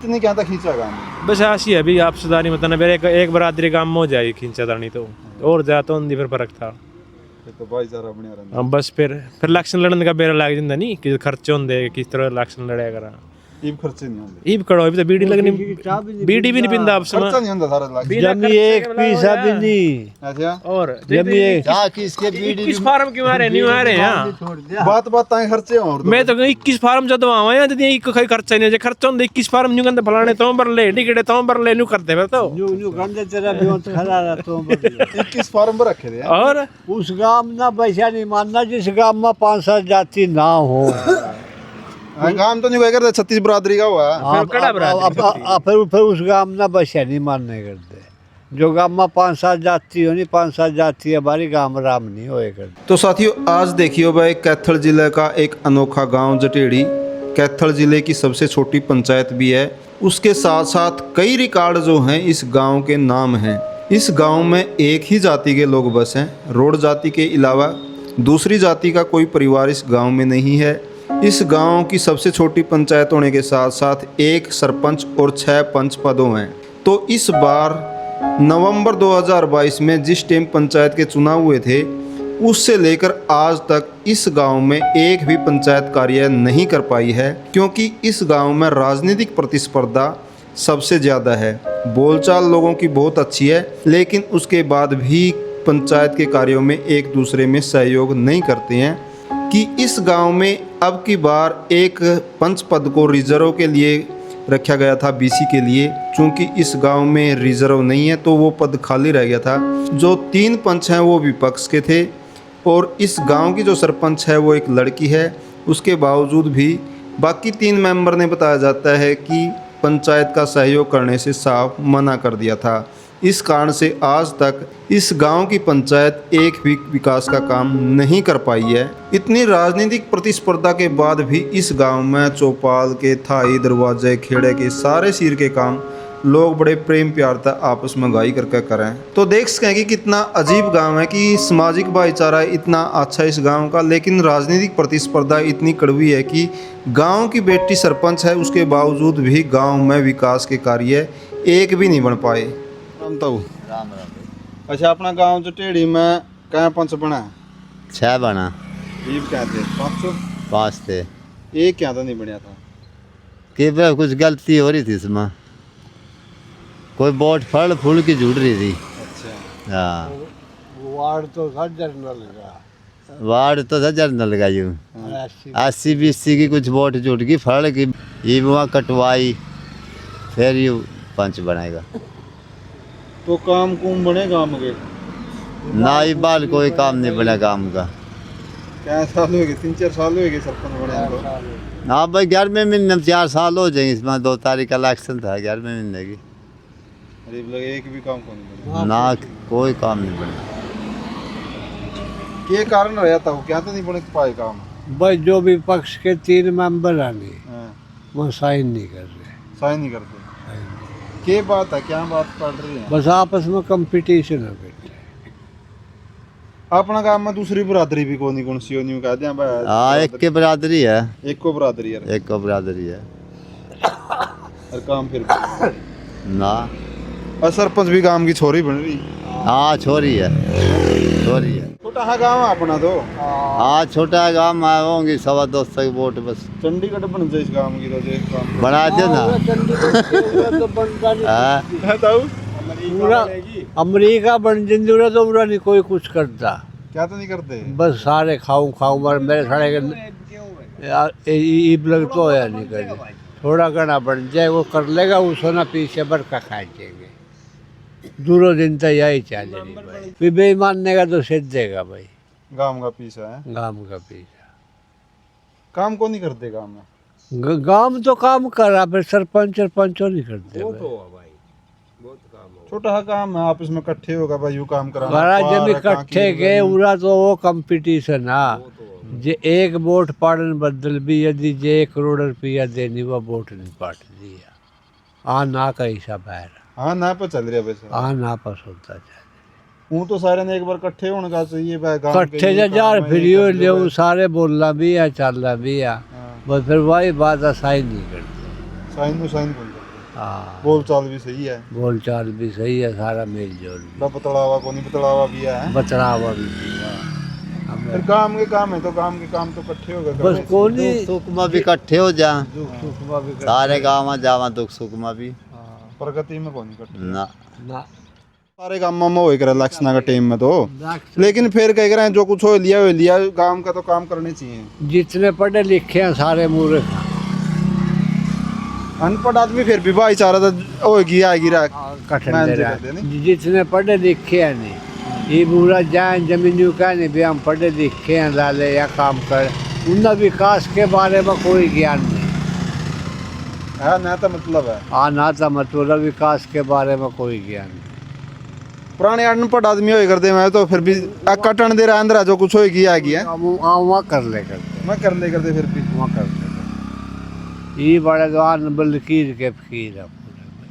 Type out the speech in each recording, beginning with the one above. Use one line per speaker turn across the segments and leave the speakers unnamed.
इतनी क्या था खींचा काम
बस ऐसी है अभी आपसदारी मतलब मेरे एक बरादरी काम में हो जाएगी खींचा था नहीं तो और ज्यादा तो फिर फर्क था
तो भाईचारा बनिया रहना।
अब बस फिर इलेक्शन लड़ने का बेरा लग जाता नहीं कि खर्चे होंगे किस तरह इलेक्शन लड़ेगा करा
ईब खर्चे नहीं होंगे
ईब करो अभी तो बीड़ी लगनी बीड़ी भी नहीं पिंदा आप
खर्चा नहीं होता सारा लाख
जमी एक पीसा भी नहीं।
अच्छा
और
जमी एक
किस फार्म क्यों आ रहे नहीं आ रहे हैं
बात बात ताए खर्चे और
मैं तो 21 फार्म जब आवा है जदी एक कोई खर्चा नहीं है खर्चा होंगे 21 फार्म न्यू कंदे फलाने तो बर ले टिकटे तो बर ले न्यू करते फिर तो
न्यू न्यू गंदे तेरा बियोंत खड़ा रहा तो
21 फार्म पर रखे थे
और
उस गांव ना पैसा नहीं मानना जिस गांव में 5-7 जाति ना हो।
काम तो नहीं कोई करते 36 बरादरी का हुआ
फिर कड़ा बरादरी
फिर उस गांव ना पैसा नहीं मानने करते जो गांव में 5-7 जाति हो नहीं 5-7 जाति हमारी गांव राम नहीं होए करते।
तो साथियों आज देखियो भाई कैथल जिले का एक अनोखा गांव जटेड़ी कैथल जिले की सबसे छोटी पंचायत भी है। उसके साथ साथ कई रिकॉर्ड जो हैं इस गांव के नाम हैं। इस गांव में एक ही जाति के लोग बस हैं। रोड जाति के अलावा दूसरी जाति का कोई परिवार इस गांव में नहीं है। इस गांव की सबसे छोटी पंचायत होने के साथ साथ एक सरपंच और 6 पंच पदों हैं। तो इस बार नवंबर 2022 में जिस टाइम पंचायत के चुनाव हुए थे उससे लेकर आज तक इस गांव में एक भी पंचायत कार्य नहीं कर पाई है क्योंकि इस गांव में राजनीतिक प्रतिस्पर्धा सबसे ज़्यादा है। बोलचाल लोगों की बहुत अच्छी है लेकिन उसके बाद भी पंचायत के कार्यों में एक दूसरे में सहयोग नहीं करते हैं कि इस गांव में अब की बार एक पंच पद को रिजर्व के लिए रखा गया था बीसी के लिए। चूंकि इस गांव में रिजर्व नहीं है तो वो पद खाली रह गया था। जो 3 पंच हैं वो विपक्ष के थे और इस गांव की जो सरपंच है वो एक लड़की है। उसके बावजूद भी बाकी 3 मेंबर ने बताया जाता है कि पंचायत का सहयोग करने से साफ मना कर दिया था। इस कारण से आज तक इस गांव की पंचायत एक भी विकास का काम नहीं कर पाई है। इतनी राजनीतिक प्रतिस्पर्धा के बाद भी इस गांव में चौपाल के थाई दरवाजे खेड़े के सारे सिर के काम लोग बड़े प्रेम प्यार तक आपस में गाई करके करें। तो देख सकें कि कितना अजीब गांव है कि सामाजिक भाईचारा इतना अच्छा इस गांव का लेकिन राजनीतिक प्रतिस्पर्धा इतनी कड़वी है कि गांव की बेटी सरपंच है उसके बावजूद भी गांव में विकास के कार्य एक भी नहीं बन पाए।
राम राम।
अच्छा अपना गांव जटेड़ी में क्या पंच बना है?
6 बना।
ईब क्या थे
5 थे।
एक क्या तो नहीं बनया था
कि कुछ गलती हो रही थी इसमें कोई बोट फल फूल की जुड़ रही थी।
अच्छा
हाँ
वार्ड तो सज्जर न लगा
वार्ड तो सजर न लगाई 80-20 की कुछ बोट जुट गई फल की ये वहाँ कटवाई फिर ये पंच बनाएगा।
तो काम कुम बने गांव के
ना ही बाल कोई काम नहीं बना काम का।
क्या साल हो गए 3-4 साल हो गए सरपंच बने को।
हाँ भाई 11वें महीने में 4 साल हो जाएंगे। इसमें 2 तारीख का इलेक्शन था 11वें महीने की।
गरीब लोग एक भी काम को नहीं बने
ना कोई काम नहीं बना।
ये कारण रहा था वो क्या तो नहीं बने पाए काम।
बस जो भी पक्ष के 3 मेंबर आने
हाँ,
वो साइन नहीं कर रहे।
साइन नहीं करते क्या बात है क्या बात पड़ रही है?
बस आपस में कंपटीशन हो गई।
अपना गांव में दूसरी बरादरी भी कोनी कौन सी होनी कह दिया भाई।
हाँ एक के बरादरी है।
एक को बरादरी है
एक को बरादरी है
और काम फिर
ना।
और सरपंच भी गांव की छोरी बन रही।
हाँ छोरी है छोरी है।
छोटा सा गांव है अपना तो।
हाँ छोटा गाँव में होंगी 250 की वोट बस।
चंडीगढ़ बन जाए इस गांव की तो देख काम
बना दे ना।
तो बनता नहीं
हाँ
बताओ
पूरा अमेरिका बन जिंदूरा तो पूरा नहीं कोई कुछ करता।
क्या तो नहीं करते
बस सारे खाऊं मर मेरे सारे ईब लग तो या नहीं कर थोड़ा घना बन जाए वो कर लेगा वो सोना पीछे भर का खा जाएंगे। दूरों दिन तक यही चलेगी भाई। फिर बेईमानने का तो सिद्ध देगा भाई।
गांव का पीछा है
गांव का पीछा
काम को नहीं करते गांव में।
गांव तो काम करा फिर सरपंच नहीं करते भाई।
छोटा सा काम है आपस में इकट्ठे होगा भाई यू काम करा
बड़ा जब इकट्ठे के उरा तो वो कंपटीशन है जे एक वोट पाड़न बदल भी यदि जे 1 करोड़ रुपया देनी वो वोट नहीं पाट दिया आ ना का हिसाब है।
हाँ ना पर चल रहा वैसे
आ ना पास होता जाए
हूँ तो सारे ने एक बार इकट्ठे होने का चाहिए भाई गांव के
इकट्ठे
ये
जार
काम है,
फिर
ये कर लो
ले सारे बोलना भी है चलना भी है
हाँ।
बस फिर वही बात साइन नहीं करते।
साइन कौन करते
हाँ
बोल चाल भी सही है,
बोल चाल भी सही है, सारा मेल जोल भी,
बतलावा को नहीं बतलावा भी है।
बतलावा भी दिया हमें।
फिर काम के काम है तो काम के काम तो इकट्ठे हो गए
बस कौन ही
दुख सुख में भी इकट्ठे हो जा,
दुख सुख में भी
सारे गाँव में जावा दुख सुख में भी
हाँ,
प्रगति में कौन इकट्ठे
ना।
ना
सारे काम में हो करे इलेक्शन का टाइम में तो,
लाख-
लेकिन फिर कह रहे हैं जो कुछ हो लिया काम का तो काम करने चाहिए।
जितने पढ़े लिखे हैं सारे मूर्ख हैं।
अनपढ़ आदमी फिर भी भाईचारा तो होगी आएगी रहा
कठिन
मान
दे
से
रहा
करते
है।
नहीं।
जितने पढ़े लिखे हैं नहीं ये पूरा जाए जमीनियों का नहीं भी हम पढ़े लिखे हैं लाले या काम कर, उनका विकास के बारे में कोई ज्ञान नहीं।
हाँ ना तो मतलब है
आना था मतलब विकास के बारे में कोई ज्ञान नहीं।
पुराने अनपढ़ आदमी हो करते मैं तो फिर भी कटन दे रहा अंदर जो कुछ होगी आएगी है
वहाँ कर ले करते
मैं कर ले करते फिर भी
वहाँ कर ले ये बड़े जवान बलकीर के फकीर है पूरे भाई।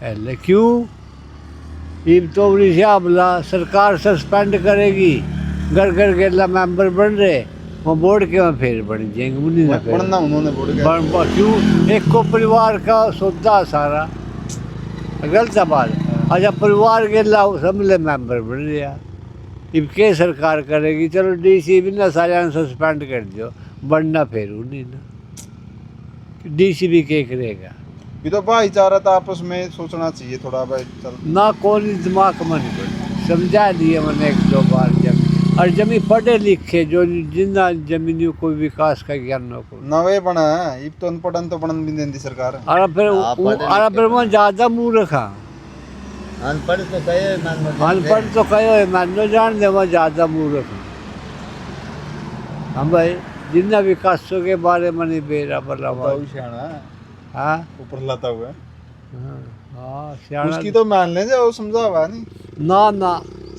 पहले क्यों ये तो रिशाबला सरकार सस्पेंड करेगी, घर घर के मेंबर बन रहे वो बोर्ड के वहाँ फिर बन जाएंगे उन्हीं ना फिर।
पढ़ना उन्होंने बोल गया
क्यों एक को परिवार का सौदा सारा गलत बात है। अच्छा परिवार के लाओ समझे मेंबर बन रहा अब के सरकार करेगी, चलो डीसी भी ना सारे सस्पेंड कर दो बनना फिर उन्हीं ना डीसी भी क्या करेगा।
ये तो भाईचारा तो आपस में सोचना चाहिए थोड़ा भाई चल
ना कौन दिमाग में नहीं पड़े, समझा दिए मैंने एक दो बार जब और जमी पढ़े लिखे जो जिन्ना जमीनियों को विकास का ज्ञान न को
नवे बना है ये तो अनपढ़ तो बनन भी देती सरकार
और फिर वो ज़्यादा मूर्ख हाँ
अनपढ़ तो कहे
अनपढ़ तो कहो मानो जान दे वो ज़्यादा मूर्ख हैं। हम भाई जिन्ना विकासों के बारे में नहीं बेरा बला हाँ
ऊपर लाता हुआ
हाँ सियाना
उसकी तो मान ले जो समझा हुआ नहीं
ना ना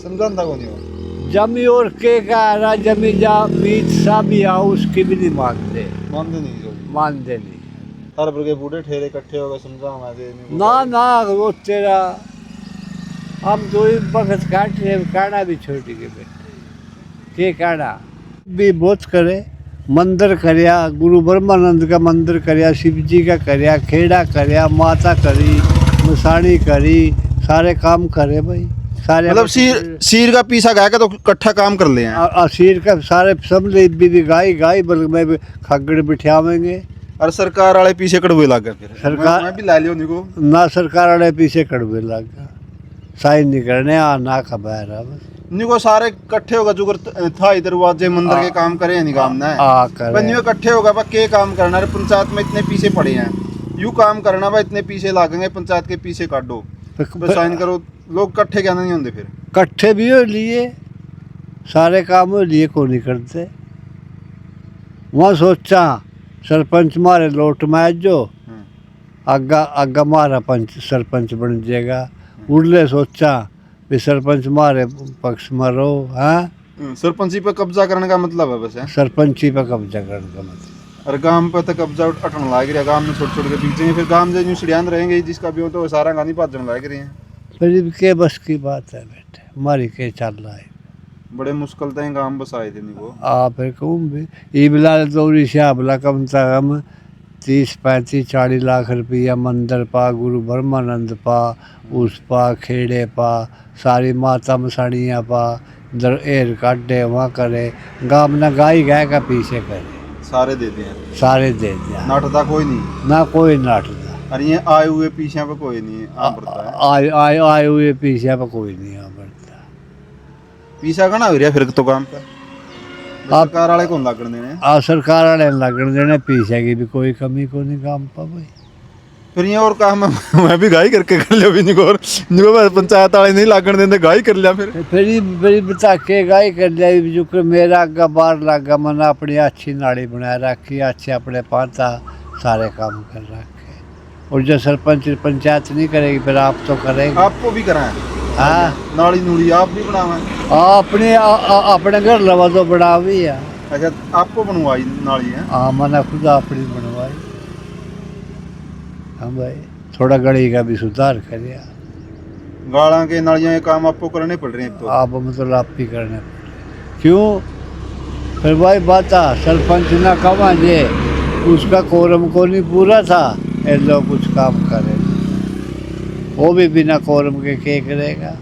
समझाता को नहीं हो
जमी और के कह रहा जमी जा मीत सा भी आओ उसकी भी नहीं मानते
मानते नहीं जो
मानते नहीं
हर वर्ग के बूढ़े ठेरे इकट्ठे हो गए समझा हमारे
ना ना वो तेरा हम दो ही वक्त काट रहे कहना भी छोटी के बेटे के कहना भी बहुत करे मंदिर करया गुरु ब्रह्मानंद का मंदिर करया शिव जी का करया खेड़ा करया माता करी मसाणी करी सारे काम करे भाई सारे
मतलब शीर का पीसा गाय का तो इकट्ठा काम कर ले हैं
असीर का सारे सब ले भी गाय बल्कि में भी खगड़ बिठावेंगे
और सरकार वाले पीछे कड़वे लग गए फिर
सरकार-
मैं भी ला लियो निको
ना सरकार वाले पीछे कड़वे लग गया साइन नहीं करने आ ना खबर है बस
निको सारे इकट्ठे होगा जुगर था इधर दरवाजे मंदिर के काम करे या नहीं काम ना है
आ कर
बन्नी इकट्ठे होगा बा के काम करना है पंचायत में इतने पीछे पड़े हैं यू काम करना बा इतने पीछे लागेंगे पंचायत के पीछे काटो बस साइन करो लोग इकट्ठे क्या नहीं होंगे फिर
कट्ठे भी हो लिए सारे काम हो लिए को नहीं करते वहाँ सोचा सरपंच मारे लोट मैच जो आगा आगा मारा पंच सरपंच बन जाएगा उड़ले सोचा भी सरपंच मारे पक्ष में रहो हाँ
सरपंची पे कब्जा करने का मतलब है बस है
सरपंची पे कब्जा करने का मतलब
और गांव पे तो कब्जा अटन लाग रहा गांव में छोटे छोटे के बीच में फिर गांव जो सीढ़ियान रहेंगे जिसका भी हो तो वो सारा गानी भाजन लाग रहे हैं
फिर के बस की बात है बेटे हमारी के चल रहा है
बड़े मुश्किल से गांव बसाए थे निको
आ फिर कहूँ भी ये बिला दौरी से बिला कम से कम 30-35-40 लाख रुपया मंदिर पा गुरु ब्रह्मानंद पा उस पा खेड़े पा सारी माता मसाणियाँ पा दर एर काटे वहाँ करे गाँव ना गाय गाय का पीछे करे
सारे देते हैं
सारे दे दिया
नाटता कोई नहीं
ना कोई नाटता
और ये आए हुए पीछे पे कोई नहीं आम पड़ता है
आए हुए पीछे पे कोई नहीं आ बढ़ता
पीछा का ना हो रहा फिर तो काम पे सरकार वाले कौन लागण देने
आ सरकार वाले लगन देने पीछे की भी कोई कमी को नहीं काम पा भाई
फिर ये और काम है मैं भी गाई करके कर लिया भी निको निको पंचायत वाले नहीं लागण देते गाई कर लिया
फिर बता के गाय कर लिया जो कि मेरा अग्गा बाहर लागा मैंने अपनी अच्छी नाड़ी बना रखी अच्छे अपने पाता सारे काम कर रखे और जो सरपंच पंचायत नहीं करेगी फिर आप तो करेंगे
आपको भी कराएं
हाँ
नाली नूली आप भी बनावें
अपने अपने घर लवा तो बना भी है
अच्छा आपको बनवाई नाली है
हाँ मैंने खुद अपनी बनवाई हाँ भाई थोड़ा गली का भी सुधार करिया
गाड़ा के नालियां ये काम आपको करने पड़ रहे हैं तो
आप मतलब आप ही करने पड़ रहे क्यों फिर भाई बात सरपंच ना कमा जे उसका कोरम को नहीं पूरा था ये लोग कुछ काम करे, वो भी बिना कोरम के करेगा।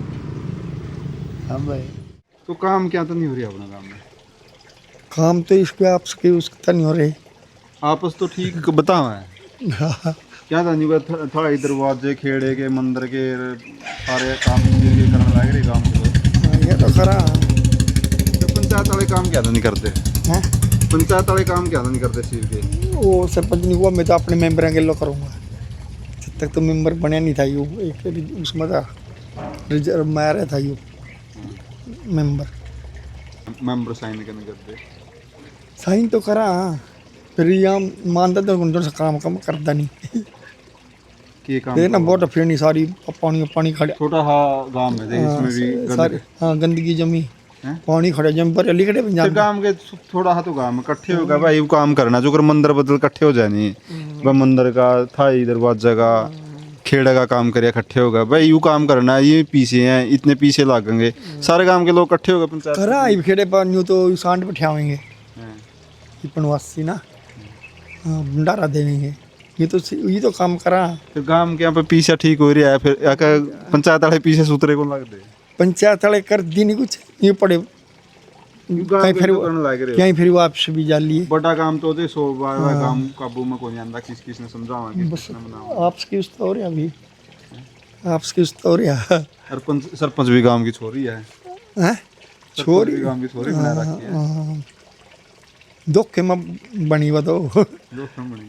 हाँ भाई,
तो काम क्या तो नहीं हो रही अपना काम में?
काम तो इसके आपस के उसका नहीं हो रहे।
आपस तो ठीक बताओ है क्या था नहीं थोड़ा इधर दरवाजे खेड़े के मंदिर के सारे काम ये करने लग रहे काम को।
ये तो खरा
तो पंचायत वाले काम क्या तो नहीं करते?
है।
पंचायत वाले काम क्या तो नहीं करते सिर के?
वो सरपंच नहीं हुआ, मैं तो अपने मेंबर के लो करूँगा। जब तक तो मेंबर बनया नहीं था यू, एक उसमें था रिजर्व में आ रहा था यू
मेंबर साइन करने करते?
साइन तो करा, फिर यहाँ मानता तो उन से काम करता नहीं।
के काम
फिर ना बहुत फिरनी सारी पानी खड़ा
छोटा हाँ गांव में थे, इसमें भी
सारी हाँ गंदगी जमी,
हैं?
पानी खड़ा जम पर अली खड़े
फिर
पंजाब
गांव के थोड़ा हाँ तो गांव में इकट्ठे हो गए भाई वो काम करना जो कर मंदिर बदल इकट्ठे हो जाए नहीं भाई मंदिर का था दरवाजा का खेड़ा का काम करे इकट्ठे हो गए भाई यू काम करना है, ये पीछे हैं इतने पीछे लागेंगे सारे गांव के लोग इकट्ठे हो गए पंचायत
करा आई खेड़े पर यूँ तो सांड बिठावेंगे
हैं।
ये पनवासी ना, हाँ भंडारा देवेंगे। ये तो काम करा।
फिर गांव के यहाँ पे पीछे ठीक हो रहा है, फिर आकर पंचायत वाले पीछे सूत्रे को लग दे
पंचायत वाले कर दी नहीं कुछ, ये पड़े कहीं फिर कहीं फिर वापस भी जा लिए।
बड़ा काम तो 100 बार काम काबू में कोई नहीं आंदा, किस ने समझावा
बस आपस की उस तो अभी आपस की उस तो
सरपंच भी गांव की छोरी है,
हैं छोरी
गांव की छोरी बना रखी है।
धोखे में बनी वो तो
जोखिम बनी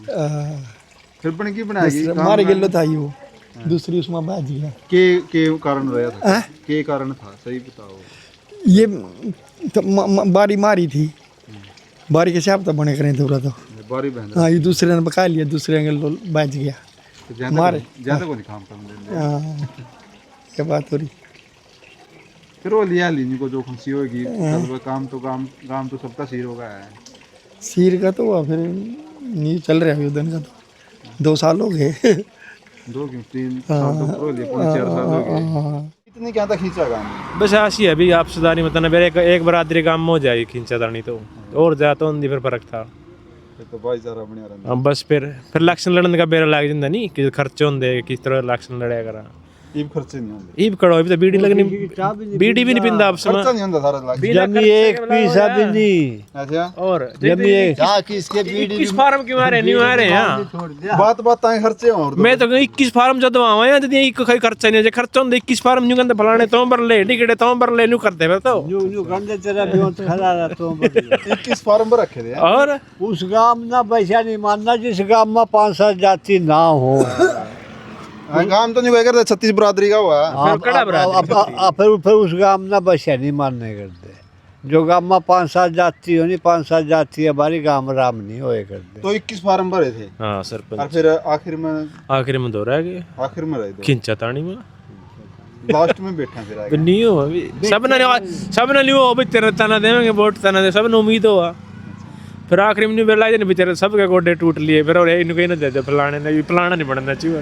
फिर बन की बनाएगी
मारे गिल्लो था वो दूसरी उसमें बाज गया।
के कारण रहा था? के कारण था सही बताओ।
ये तो बारी मारी थी, बारी के हिसाब तो बने करें थोड़ा तो
बारी बहन
हाँ ये दूसरे ने पका लिया, दूसरे के बाज गया मारे
ज्यादा को नहीं काम करने
हाँ ये बात हो रही।
फिर वो लिया लीनी को जो खुशी होगी काम तो सबका सिर होगा है।
सिर का तो हुआ फिर नहीं चल रहा है उधर का तो 2 साल हो गए
2 क्यों 3 साल तो पूरे लिए 4 साल हो गए। इतनी क्या था खींचा काम
बस ऐसी है अभी आपसेदारी मतलब मेरे एक बरादरी काम में हो जाएगी खींचादानी तो और ज्यादा तो फिर फर्क था।
फिर तो भाईचारा बनिया रहता।
अब बस फिर इलेक्शन लड़ने का बेरा लग जाता नहीं कि खर्चे होंगे किस तरह इलेक्शन लड़या करा
ईब खर्चे नहीं होंगे
ईब करो अभी तो बीड़ी लगनी बीड़ी भी नहीं पिंदा आप
खर्चा
समय
नहीं होता सारा लाख
जमी एक पैसा भी नहीं।
अच्छा
और
जमी एक
क्या किसके बीड़ी
21 फार्म क्यों आ रहे नहीं आ रहे हैं
बात आए खर्चे और
मैं तो 21 फार्म जब आवा जब एक कोई खर्चा नहीं खर्चा होंगे 21 फार्म न्यू कहते फलाने तो बर ले टिकटे तो बर ले न्यू करते फिर तो
न्यू गंदे तेरा बेहोश खड़ा रहा तो
21 फार्म पर रखे थे
और
उस गांव ना पैसा नहीं मानना जिस गांव में 5-7 जाति ना हो।
काम तो नहीं कोई करता 36 बरादरी का हुआ
फिर उस गांव ना पैसा नहीं मानने करते। जो गांव में 5-7 जाति हो नहीं 5-7 जाति हमारी गांव राम नहीं होए करते।
तो 21 फार्म भरे थे
हाँ सरपंच
और फिर आखिर में
दो रह गए
आखिर में रहे
खिंचा तानी में
लास्ट में बैठा फिर आगे
नहीं हो अभी सब ने लियो अभी तेरे तना देंगे वोट तना दे सब ने उम्मीद हुआ फिर आखिरी में बेला जाने बेचारे सबके गोडे टूट लिए फिर और इनको ना दे दे फलाने ने फलाना नहीं बनना चाहिए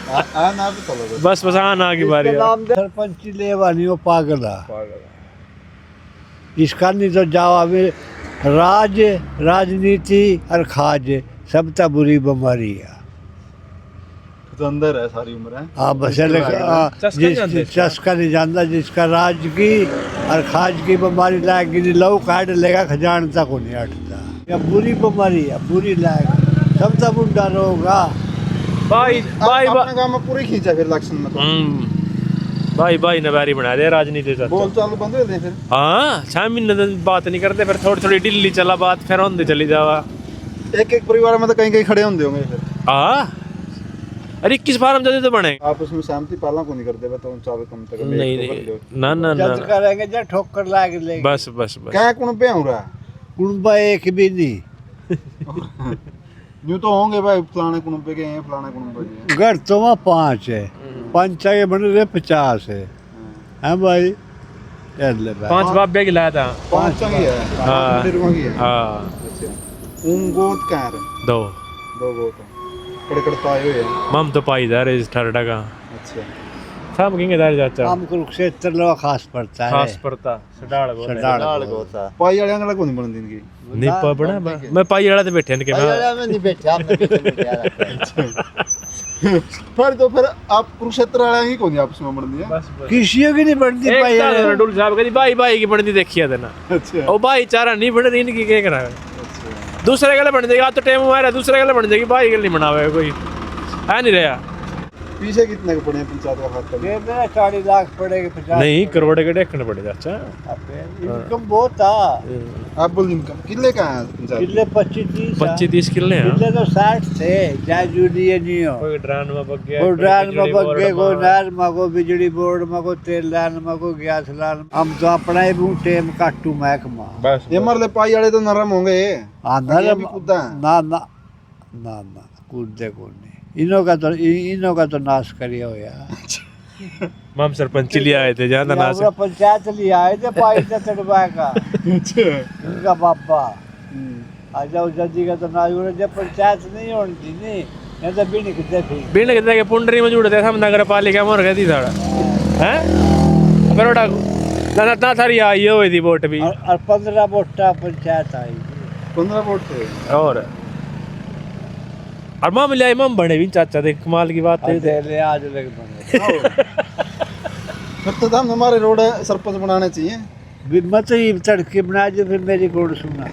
ना भी चलो
बस आ की बारी
सरपंच लेवा नहीं हो पागला इसका नहीं तो जावा में राजनीति और खाज सब तो बुरी बीमारी है।
तो अंदर है सारी उम्र है
हाँ बस चस्का नहीं जानता जिसका राज की और खाज की बीमारी लायक लव काट लेगा खजानता को नहीं हटता। या बुरी बीमारी है बुरी लायक सब तो बुढ़ा होगा।
भाई
अपने गांव में पूरी खींचा फिर इलेक्शन में तो
भाई नवारी बना दे राजनीति से
बोल चालू बंद कर दे फिर
हाँ 6 महीने बात नहीं करते फिर थोड़ी ढिल्ली चला बात फिर होंदे चली जावा
एक परिवार में तो कहीं खड़े होंगे फिर
हाँ अरे 21 फार्म जल्दी तो बने
आप उसमें सहमति पालना को नहीं करते तो चालू कम तक
नहीं ना
जल्द करेंगे जब ठोकर लाग लेंगे
बस
क्या कौन पे हो रहा
कुनबा एक भी नहीं
यूं तो होंगे भाई फलाने कुनबे के हैं फलाने कुनबे के
घर तो वहाँ 5 है 5 के बन रहे 50 है भाई
5 बाप बेग लाया था
5 की है
हाँ
फिर वही है
हाँ
अच्छा गोद का है
2
गोद कड़कड़ता आए हुए हैं
मम तो पाई दार इस ठरडा का
अच्छा
सब कहेंगे दार चाचा
हम कुरुक्षेत्र लो खास पड़ता है
खास पड़ता सडाल
सडाल
पाई वाले अंगला को नहीं बन दिन की
नहीं पढ़ना मैं पाई वाला तो बैठे इनके
भाई
मैं
वाला में नहीं बैठा, आपने पीछे बैठा रखा है।
फिर आप कुरुक्षेत्र वाला ही कौन आपस में बढ़ दिया?
किसी की नहीं बनती
एक
भाई
दादा डुल साहब कहती भाई भाई की बनती देखी है ना
अच्छा
ओ भाईचारा नहीं बन रही इनकी क्या करा दूसरे गले बन जाएगी तो टाइम हमारा दूसरे गले बन जाएगी भाई गल नहीं बनावे कोई है नहीं रहा
पीछे कितने के पड़े हैं पंचायत का खाता में?
ये मेरा 40 लाख पड़ेगा 50
नहीं करोड़ के देखने पड़ेगा अच्छा
इनकम बहुत था।
आप बोल इनकम किले का है पंचायत?
किले 25-30
25-30 किले हैं
किले तो 60 थे चाहे जूनियर नहीं हो
कोई ड्रान में बग गया
को डाल में बगे को नार में को बिजली बोर्ड में को तेल लान में को गैस लान हम तो अपना ही बू टेम काटू महकमा
बस
ये मरले पाई वाले तो नरम होंगे।
आंधर
ये भी कूदा है।
ना ना ना ना कूदे को नहीं इन्हों का तो नाश करिया हो यार।
हम सरपंच लिए आए थे जहाँ था
पूरा पंचायत लिए आए थे पाई से तड़वा का इनका बापा आजा उजादी का तो नाश हो जब पंचायत नहीं होती नहीं ये तो बिन कितने थी
बिन कहते कि पुंडरी में जुड़ते हम नगर पालिका में कहती साड़ा हैं पर ओटा ना ना थारी आई हुई थी वोट भी
और 15 वोटा पंचायत आई
15 वोट थे।
और माम ले आए माम बने भी चाचा देख कमाल की बात है
दे ले आज लग बने
फिर तो हम हमारे रोड सरपंच बनाने चाहिए।
मत ही तड़के बना जो फिर मेरी गोड़ सुना